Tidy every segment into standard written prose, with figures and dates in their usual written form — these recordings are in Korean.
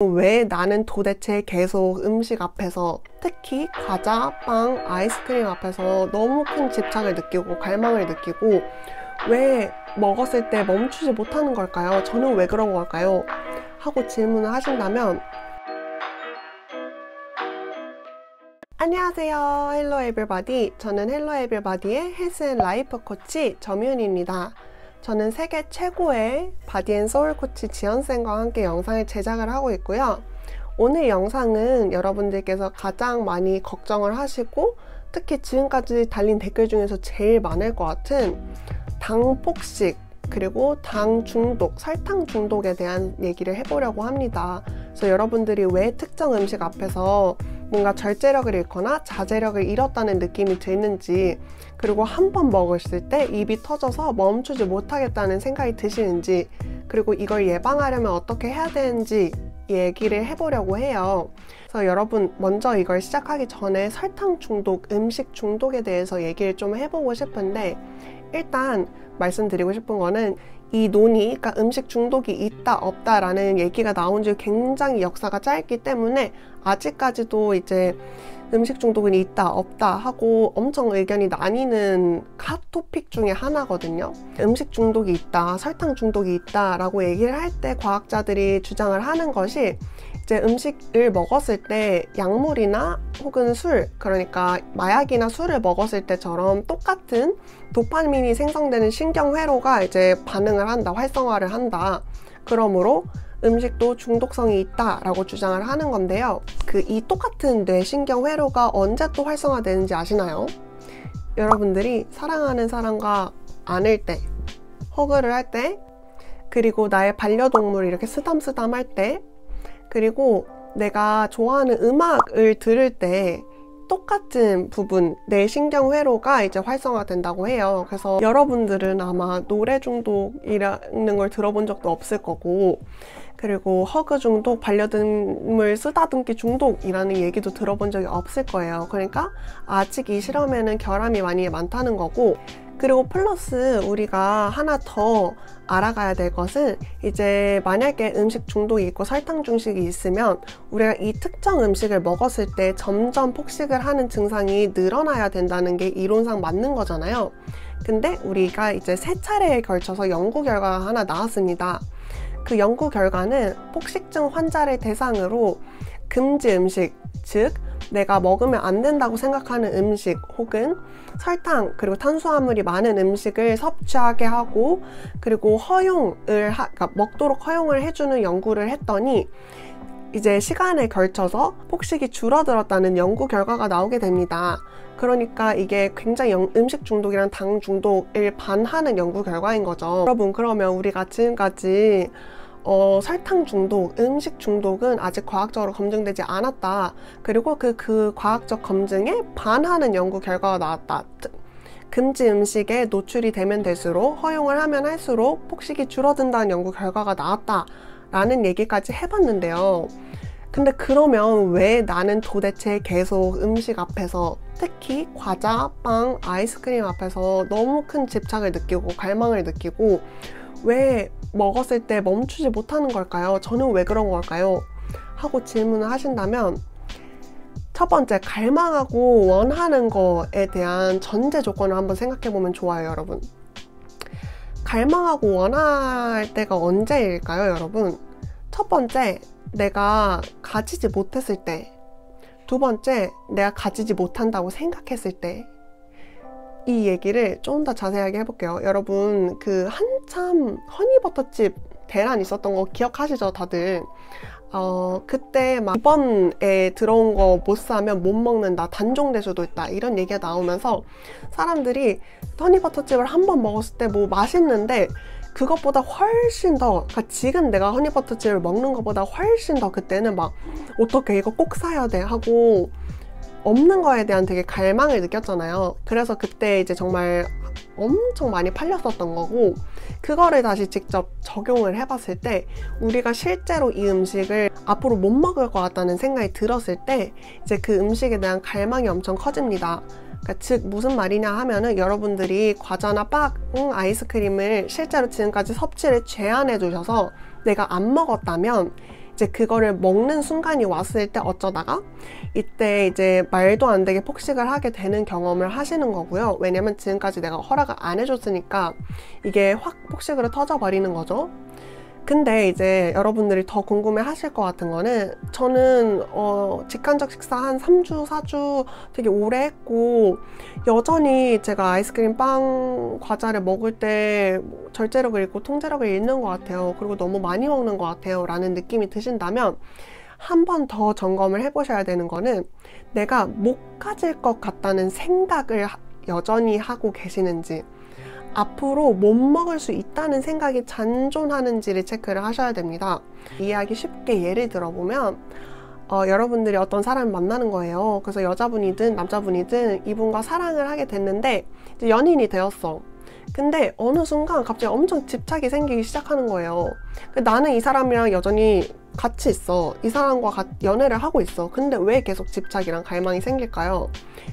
왜 나는 도대체 계속 음식 앞에서, 특히 과자, 빵, 아이스크림 앞에서 너무 큰 집착을 느끼고 갈망을 느끼고 왜 먹었을 때 멈추지 못하는 걸까요? 저는 왜 그런 걸까요? 하고 질문을 하신다면, 안녕하세요. 헬로 에블바디. 저는 헬로 에블바디의 헬스 앤 라이프 코치 점윤입니다. 저는 세계 최고의 바디앤소울 코치 지연쌤과 함께 영상을 제작을 하고 있고요. 오늘 영상은 여러분들께서 가장 많이 걱정을 하시고 특히 지금까지 달린 댓글 중에서 제일 많을 것 같은 당 폭식 그리고 당 중독, 설탕 중독에 대한 얘기를 해보려고 합니다. 그래서 여러분들이 왜 특정 음식 앞에서 뭔가 절제력을 잃거나 자제력을 잃었다는 느낌이 드는지, 그리고 한 번 먹었을 때 입이 터져서 멈추지 못하겠다는 생각이 드시는지, 그리고 이걸 예방하려면 어떻게 해야 되는지 얘기를 해보려고 해요. 그래서 여러분, 먼저 이걸 시작하기 전에 설탕 중독, 음식 중독에 대해서 얘기를 좀 해보고 싶은데, 일단 말씀드리고 싶은 거는 이 논의, 그러니까 음식 중독이 있다 없다 라는 얘기가 나온 지 굉장히 역사가 짧기 때문에 아직까지도 이제 음식 중독은 있다 없다 하고 엄청 의견이 나뉘는 핫 토픽 중에 하나거든요. 음식 중독이 있다, 설탕 중독이 있다 라고 얘기를 할 때 과학자들이 주장을 하는 것이, 이제 음식을 먹었을 때 약물이나 혹은 술, 그러니까 마약이나 술을 먹었을 때처럼 똑같은 도파민이 생성되는 신경회로가 이제 반응을 한다, 활성화를 한다. 그러므로 음식도 중독성이 있다라고 주장을 하는 건데요. 이 똑같은 뇌신경회로가 언제 또 활성화되는지 아시나요? 여러분들이 사랑하는 사람과 안을 때, 허그를 할 때, 그리고 나의 반려동물이 이렇게 쓰담쓰담 할 때, 그리고 내가 좋아하는 음악을 들을 때 똑같은 부분, 뇌신경회로가 이제 활성화된다고 해요. 그래서 여러분들은 아마 노래 중독이라는 걸 들어본 적도 없을 거고, 그리고 허그 중독, 반려동물 쓰다듬기 중독이라는 얘기도 들어본 적이 없을 거예요. 그러니까 아직 이 실험에는 결함이 많이 많다는 거고, 그리고 플러스 우리가 하나 더 알아가야 될 것은, 이제 만약에 음식 중독이 있고 설탕 중식이 있으면 우리가 이 특정 음식을 먹었을 때 점점 폭식을 하는 증상이 늘어나야 된다는 게 이론상 맞는 거잖아요. 근데 우리가 이제 3차례에 걸쳐서 연구 결과가 하나 나왔습니다. 그 연구 결과는 폭식증 환자를 대상으로 금지 음식, 즉 내가 먹으면 안 된다고 생각하는 음식 혹은 설탕 그리고 탄수화물이 많은 음식을 섭취하게 하고, 그리고 그러니까 먹도록 허용을 해주는 연구를 했더니 이제 시간에 걸쳐서 폭식이 줄어들었다는 연구 결과가 나오게 됩니다. 그러니까 이게 굉장히 음식 중독이랑 당 중독을 반하는 연구 결과인 거죠. 여러분, 그러면 우리가 지금까지 설탕 중독, 음식 중독은 아직 과학적으로 검증되지 않았다. 그리고 그 과학적 검증에 반하는 연구 결과가 나왔다. 금지 음식에 노출이 되면 될수록, 허용을 하면 할수록 폭식이 줄어든다는 연구 결과가 나왔다. 라는 얘기까지 해봤는데요. 근데 그러면 왜 나는 도대체 계속 음식 앞에서, 특히 과자, 빵, 아이스크림 앞에서 너무 큰 집착을 느끼고 갈망을 느끼고 왜 먹었을 때 멈추지 못하는 걸까요? 저는 왜 그런 걸까요? 하고 질문을 하신다면, 첫 번째, 갈망하고 원하는 거에 대한 전제 조건을 한번 생각해 보면 좋아요, 여러분. 갈망하고 원할 때가 언제일까요, 여러분? 첫 번째, 내가 가지지 못했을 때. 두 번째, 내가 가지지 못한다고 생각했을 때. 이 얘기를 좀 더 자세하게 해볼게요. 여러분, 한참 허니버터칩 대란 있었던 거 기억하시죠, 다들? 그때 막 이번에 들어온 거 못 사면 못 먹는다, 단종될 수도 있다, 이런 얘기가 나오면서 사람들이 허니버터칩을 한 번 먹었을 때 뭐 맛있는데 그것보다 훨씬 더, 그러니까 지금 내가 허니버터칩을 먹는 것보다 훨씬 더 그때는 막 어떻게 이거 꼭 사야 돼 하고 없는 거에 대한 되게 갈망을 느꼈잖아요. 그래서 그때 이제 정말 엄청 많이 팔렸었던 거고, 그거를 다시 직접 적용을 해봤을 때 우리가 실제로 이 음식을 앞으로 못 먹을 것 같다는 생각이 들었을 때 이제 그 음식에 대한 갈망이 엄청 커집니다. 그러니까 즉 무슨 말이냐 하면은, 여러분들이 과자나 빵, 아이스크림을 실제로 지금까지 섭취를 제한해 두셔서 내가 안 먹었다면 이제 그거를 먹는 순간이 왔을 때 어쩌다가 이때 이제 말도 안 되게 폭식을 하게 되는 경험을 하시는 거고요. 왜냐면 지금까지 내가 허락을 안 해줬으니까 이게 확 폭식으로 터져버리는 거죠. 근데 이제 여러분들이 더 궁금해 하실 것 같은 거는, 저는 직간접 식사 한 3주, 4주 되게 오래 했고, 여전히 제가 아이스크림, 빵, 과자를 먹을 때 절제력을 잃고 통제력을 잃는 것 같아요. 그리고 너무 많이 먹는 것 같아요 라는 느낌이 드신다면, 한 번 더 점검을 해보셔야 되는 거는, 내가 못 가질 것 같다는 생각을 여전히 하고 계시는지, 앞으로 못 먹을 수 있다는 생각이 잔존하는지를 체크를 하셔야 됩니다. 이해하기 쉽게 예를 들어보면, 여러분들이 어떤 사람을 만나는 거예요. 그래서 여자분이든 남자분이든 이분과 사랑을 하게 됐는데 이제 연인이 되었어. 근데 어느 순간 갑자기 엄청 집착이 생기기 시작하는 거예요. 나는 이 사람이랑 여전히 같이 있어. 이 사람과 연애를 하고 있어. 근데 왜 계속 집착이랑 갈망이 생길까요?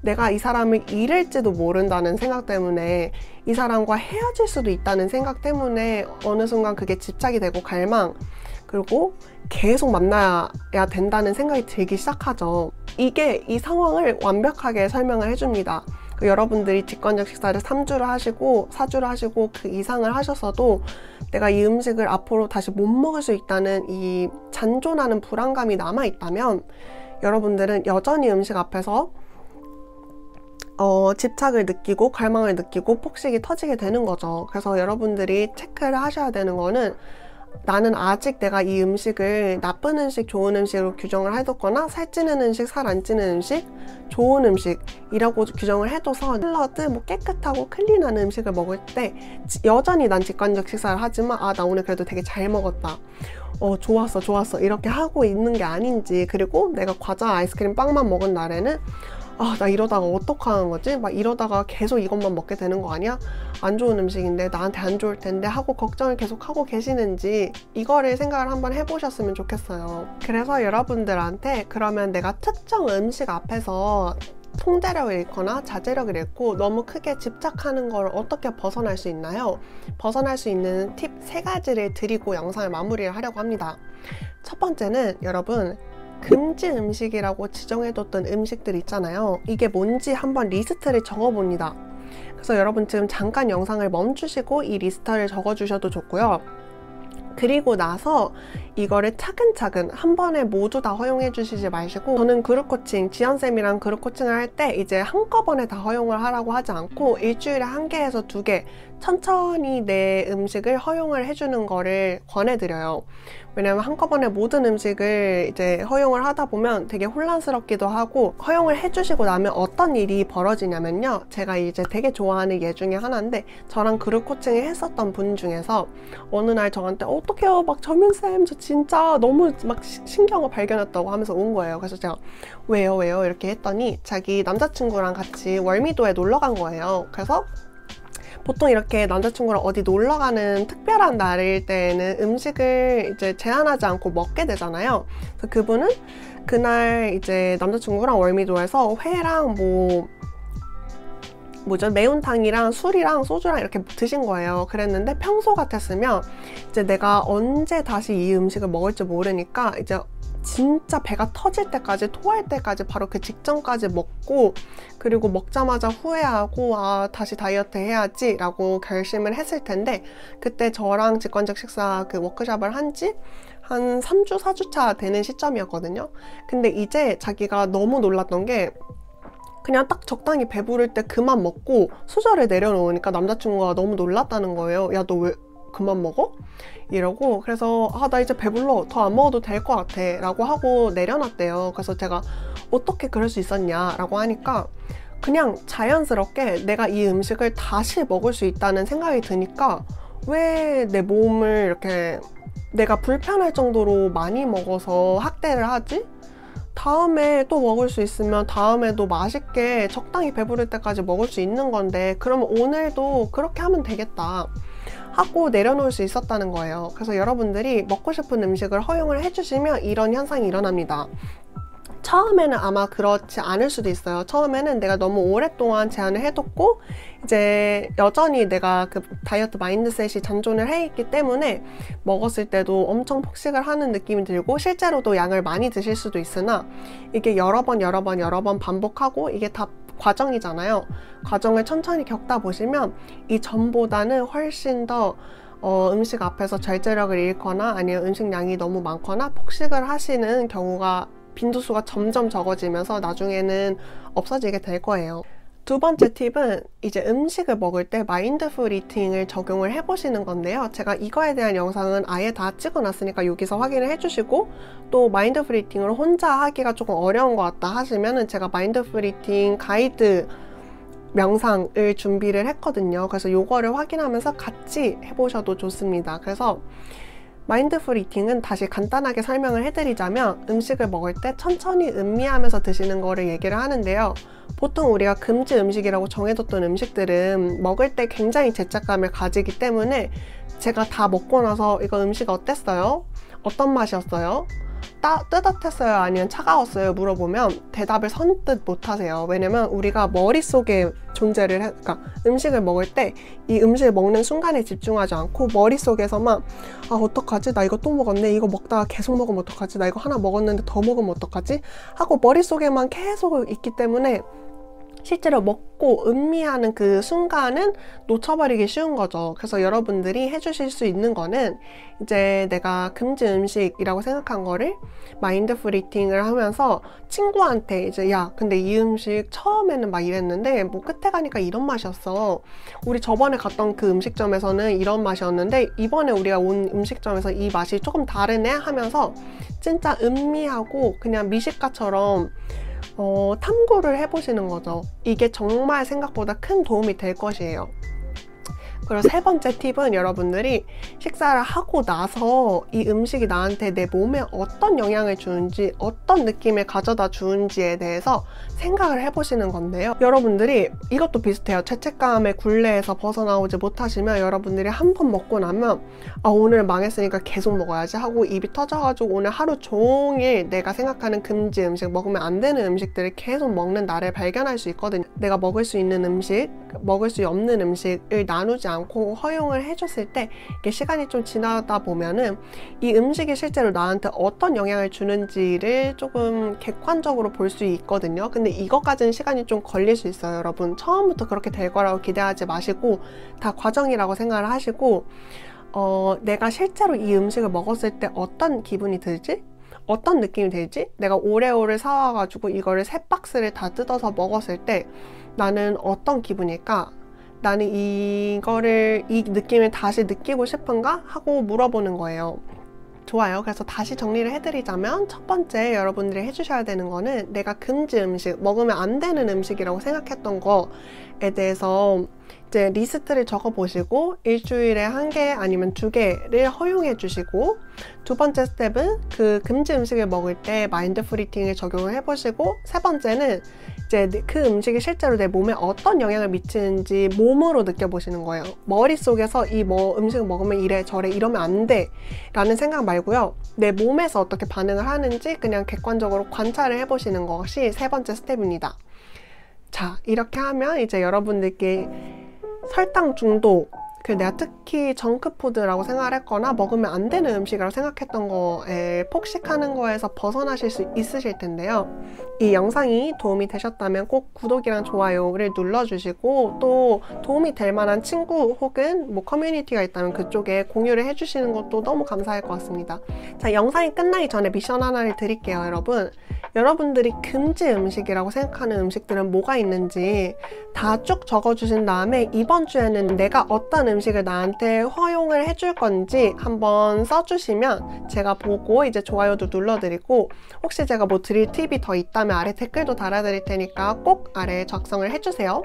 내가 이 사람을 잃을지도 모른다는 생각 때문에, 이 사람과 헤어질 수도 있다는 생각 때문에 어느 순간 그게 집착이 되고 갈망, 그리고 계속 만나야 된다는 생각이 들기 시작하죠. 이게 이 상황을 완벽하게 설명을 해줍니다. 여러분들이 직관적 식사를 3주를 하시고 4주를 하시고 그 이상을 하셨어도 내가 이 음식을 앞으로 다시 못 먹을 수 있다는 이 잔존하는 불안감이 남아있다면, 여러분들은 여전히 음식 앞에서 집착을 느끼고 갈망을 느끼고 폭식이 터지게 되는 거죠. 그래서 여러분들이 체크를 하셔야 되는 거는, 나는 아직 내가 이 음식을 나쁜 음식, 좋은 음식으로 규정을 해뒀거나, 살찌는 음식, 살 안 찌는 음식, 좋은 음식이라고 규정을 해둬서 샐러드, 뭐 깨끗하고 클린한 음식을 먹을 때 여전히 난 직관적 식사를 하지만, 나 오늘 그래도 되게 잘 먹었다, 좋았어 이렇게 하고 있는 게 아닌지, 그리고 내가 과자, 아이스크림, 빵만 먹은 날에는 나 이러다가 어떡하는 거지? 막 이러다가 계속 이것만 먹게 되는 거 아니야? 안 좋은 음식인데, 나한테 안 좋을 텐데 하고 걱정을 계속 하고 계시는지, 이거를 생각을 한번 해보셨으면 좋겠어요. 그래서 여러분들한테, 그러면 내가 특정 음식 앞에서 통제력을 잃거나 자제력을 잃고 너무 크게 집착하는 걸 어떻게 벗어날 수 있나요? 벗어날 수 있는 팁 3가지를 드리고 영상을 마무리를 하려고 합니다. 첫 번째는, 여러분, 금지 음식이라고 지정해뒀던 음식들 있잖아요. 이게 뭔지 한번 리스트를 적어봅니다. 그래서 여러분 지금 잠깐 영상을 멈추시고 이 리스트를 적어주셔도 좋고요. 그리고 나서 이거를 차근차근 한 번에 모두 다 허용해 주시지 마시고, 저는 그룹 코칭, 지연쌤이랑 그룹 코칭을 할 때 이제 한꺼번에 다 허용을 하라고 하지 않고 일주일에 1개에서 2개 천천히 내 음식을 허용을 해주는 거를 권해드려요. 왜냐면 한꺼번에 모든 음식을 이제 허용을 하다 보면 되게 혼란스럽기도 하고, 허용을 해주시고 나면 어떤 일이 벌어지냐면요, 제가 이제 되게 좋아하는 예 중에 하나인데, 저랑 그룹 코칭을 했었던 분 중에서 어느 날 저한테 어떡해요, 막 정윤쌤 저 진짜 너무 막 신기한 거 발견했다고 하면서 온 거예요. 그래서 제가 왜요 이렇게 했더니, 자기 남자친구랑 같이 월미도에 놀러 간 거예요. 그래서 보통 이렇게 남자친구랑 어디 놀러 가는 특별한 날일 때에는 음식을 이제 제한하지 않고 먹게 되잖아요. 그래서 그분은 그날 이제 남자친구랑 월미도에서 회랑 매운탕이랑 술이랑 소주랑 이렇게 드신 거예요. 그랬는데 평소 같았으면 이제 내가 언제 다시 이 음식을 먹을지 모르니까 이제 진짜 배가 터질 때까지, 토할 때까지, 바로 그 직전까지 먹고, 그리고 먹자마자 후회하고 다시 다이어트 해야지 라고 결심을 했을 텐데, 그때 저랑 직관적 식사 그 워크숍을 한 지 한 3주, 4주차 되는 시점이었거든요. 근데 이제 자기가 너무 놀랐던 게, 그냥 딱 적당히 배부를 때 그만 먹고 수저를 내려놓으니까 남자친구가 너무 놀랐다는 거예요. 야, 너 왜 그만 먹어? 이러고, 그래서 나 이제 배불러, 더 안 먹어도 될 것 같아 라고 하고 내려놨대요. 그래서 제가 어떻게 그럴 수 있었냐 라고 하니까, 그냥 자연스럽게 내가 이 음식을 다시 먹을 수 있다는 생각이 드니까, 왜 내 몸을 이렇게 내가 불편할 정도로 많이 먹어서 학대를 하지? 다음에 또 먹을 수 있으면 다음에도 맛있게 적당히 배부를 때까지 먹을 수 있는 건데, 그러면 오늘도 그렇게 하면 되겠다 하고 내려놓을 수 있었다는 거예요. 그래서 여러분들이 먹고 싶은 음식을 허용을 해주시면 이런 현상이 일어납니다. 처음에는 아마 그렇지 않을 수도 있어요. 처음에는 내가 너무 오랫동안 제한을 해뒀고 이제 여전히 내가 그 다이어트 마인드셋이 잔존을 해 있기 때문에 먹었을 때도 엄청 폭식을 하는 느낌이 들고 실제로도 양을 많이 드실 수도 있으나 이게 여러 번 반복하고 이게 다 과정이잖아요. 과정을 천천히 겪다 보시면 이 전보다는 훨씬 더 음식 앞에서 절제력을 잃거나 아니면 음식량이 너무 많거나 폭식을 하시는 경우가 빈도수가 점점 적어지면서 나중에는 없어지게 될 거예요. 두 번째 팁은 이제 음식을 먹을 때 마인드풀 이팅을 적용을 해보시는 건데요. 제가 이거에 대한 영상은 아예 다 찍어놨으니까 여기서 확인을 해주시고 또 마인드풀 이팅을 혼자 하기가 조금 어려운 것 같다 하시면은 제가 마인드풀 이팅 가이드 명상을 준비를 했거든요. 그래서 요거를 확인하면서 같이 해보셔도 좋습니다. 그래서 마인드풀 이팅은 다시 간단하게 설명을 해드리자면 음식을 먹을 때 천천히 음미하면서 드시는 거를 얘기를 하는데요. 보통 우리가 금지 음식이라고 정해뒀던 음식들은 먹을 때 굉장히 죄책감을 가지기 때문에 제가 다 먹고 나서 이거 음식 어땠어요? 어떤 맛이었어요? 뜨뜻했어요? 아니면 차가웠어요? 물어보면 대답을 선뜻 못하세요. 왜냐면 우리가 머릿속에 존재를 그러니까 음식을 먹을 때 이 음식을 먹는 순간에 집중하지 않고 머릿속에서만 아 어떡하지? 나 이거 또 먹었네? 이거 먹다가 계속 먹으면 어떡하지? 나 이거 하나 먹었는데 더 먹으면 어떡하지? 하고 머릿속에만 계속 있기 때문에 실제로 먹고 음미하는 그 순간은 놓쳐버리기 쉬운 거죠. 그래서 여러분들이 해주실 수 있는 거는 이제 내가 금지 음식이라고 생각한 거를 마인드풀 이팅을 하면서 친구한테 이제 야 근데 이 음식 처음에는 막 이랬는데 뭐 끝에 가니까 이런 맛이었어. 우리 저번에 갔던 그 음식점에서는 이런 맛이었는데 이번에 우리가 온 음식점에서 이 맛이 조금 다르네 하면서 진짜 음미하고 그냥 미식가처럼 탐구를 해보시는 거죠. 이게 정말 생각보다 큰 도움이 될 것이에요. 그리고 세 번째 팁은 여러분들이 식사를 하고 나서 이 음식이 나한테 내 몸에 어떤 영향을 주는지 어떤 느낌을 가져다 주는지에 대해서 생각을 해보시는 건데요. 여러분들이 이것도 비슷해요. 죄책감의 굴레에서 벗어나오지 못하시면 여러분들이 한 번 먹고 나면 아 오늘 망했으니까 계속 먹어야지 하고 입이 터져가지고 오늘 하루 종일 내가 생각하는 금지 음식, 먹으면 안 되는 음식들을 계속 먹는 나를 발견할 수 있거든요. 내가 먹을 수 있는 음식, 먹을 수 없는 음식을 나누지 않고 허용을 해줬을 때 이게 시간이 좀 지나다 보면은 이 음식이 실제로 나한테 어떤 영향을 주는지를 조금 객관적으로 볼 수 있거든요. 근데 이것까지는 시간이 좀 걸릴 수 있어요. 여러분 처음부터 그렇게 될 거라고 기대하지 마시고 다 과정이라고 생각을 하시고 내가 실제로 이 음식을 먹었을 때 어떤 기분이 들지? 어떤 느낌이 들지? 내가 오레오를 사와가지고 이거를 3박스를 다 뜯어서 먹었을 때 나는 어떤 기분일까? 나는 이 느낌을 다시 느끼고 싶은가? 하고 물어보는 거예요. 좋아요. 그래서 다시 정리를 해드리자면 첫 번째 여러분들이 해주셔야 되는 거는 내가 금지 음식, 먹으면 안 되는 음식이라고 생각했던 거에 대해서 이제 리스트를 적어보시고 일주일에 1개 아니면 2개를 허용해 주시고 두 번째 스텝은 그 금지 음식을 먹을 때 마인드풀 이팅을 적용을 해보시고 세 번째는 이제 그 음식이 실제로 내 몸에 어떤 영향을 미치는지 몸으로 느껴보시는 거예요. 머릿속에서 이 음식을 먹으면 이래 저래 이러면 안 돼 라는 생각 말고요. 내 몸에서 어떻게 반응을 하는지 그냥 객관적으로 관찰을 해보시는 것이 세 번째 스텝입니다. 자, 이렇게 하면 이제 여러분들께 설탕 중독, 내가 특히 정크푸드라고 생각을 했거나 먹으면 안 되는 음식이라고 생각했던 거에 폭식하는 거에서 벗어나실 수 있으실 텐데요. 이 영상이 도움이 되셨다면 꼭 구독이랑 좋아요를 눌러주시고 또 도움이 될 만한 친구 혹은 뭐 커뮤니티가 있다면 그쪽에 공유를 해주시는 것도 너무 감사할 것 같습니다. 자, 영상이 끝나기 전에 미션 하나를 드릴게요, 여러분. 여러분들이 금지 음식이라고 생각하는 음식들은 뭐가 있는지 다 쭉 적어주신 다음에 이번 주에는 내가 어떤 음식을 나한테 허용을 해줄 건지 한번 써주시면 제가 보고 이제 좋아요도 눌러드리고 혹시 제가 뭐 드릴 팁이 더 있다면 아래 댓글도 달아드릴 테니까 꼭 아래 작성을 해주세요.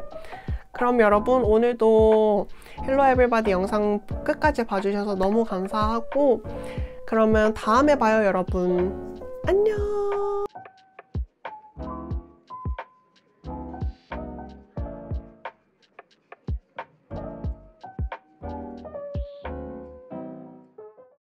그럼 여러분 오늘도 헬로 에브리바디 영상 끝까지 봐주셔서 너무 감사하고 그러면 다음에 봐요, 여러분. 안녕.